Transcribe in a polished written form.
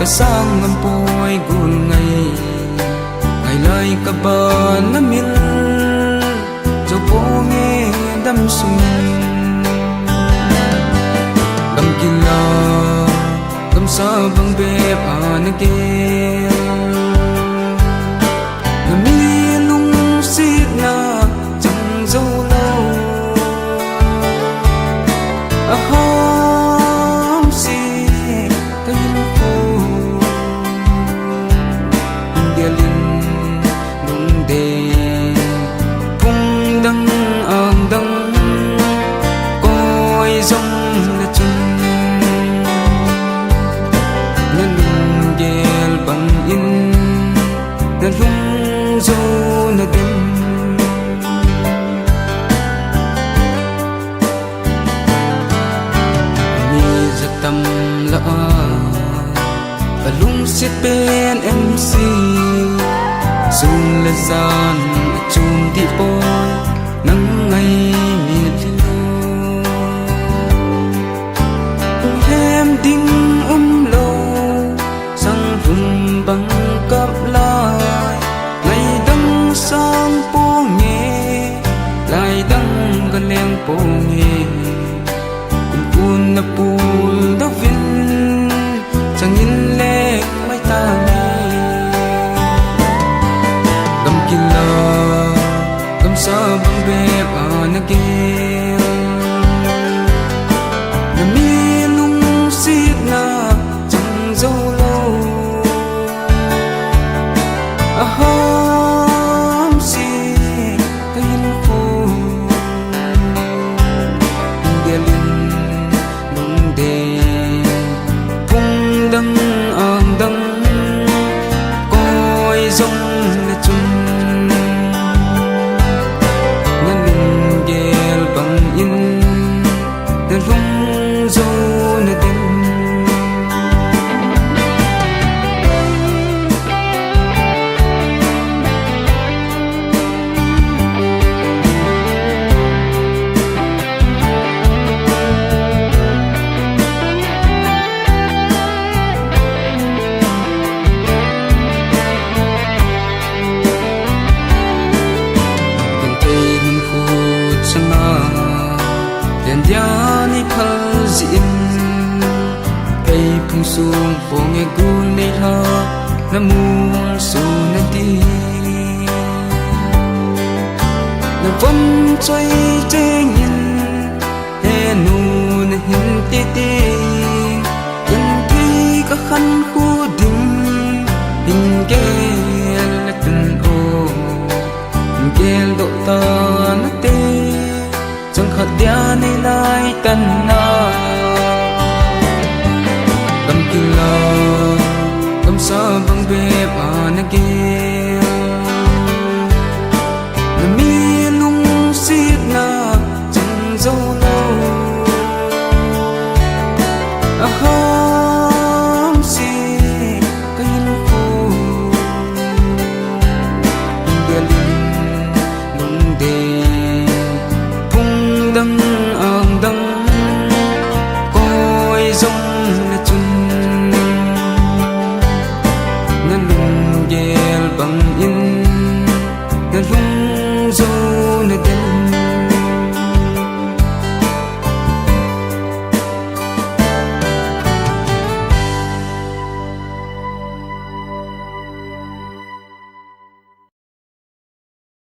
ka sang ngam poi gun ngày lời ka ba na min cho po nghe đam sung đam kila đam sa bang be pa na ke na mi lung sit na chẳng dâu lâu a hom si ta hin pho dia lin lung de pung dang ang dang coi dòng na chung na lung gel bang in na lung zo na dem tâm la lung sit bên MC zoom lên gian chum đi boy nắng ngày miền lo em đinh lo sang vùng bằng cặp lại ngày đăng sang po nghe lại đăng gần leng po nghe na pul da vin chẳng in lệ mai ta ni cầm kila cầm sa bang be pa na ke na mi lung sit na chẳng dâu lâu a hom si ta hin pho dia lin đăng ang đăng coi dòng na chung na min gel bang in na lung zo na dem yani khazin cây phung sung po nghe gun nei ha na mu su na ti na von choi che ngin he nu na hin ti ti kun ti ka khan khu ding hin ke la tun o gel do ta na te chẳng khát dia nay lai tan na cầm kila cầm sa bang be pa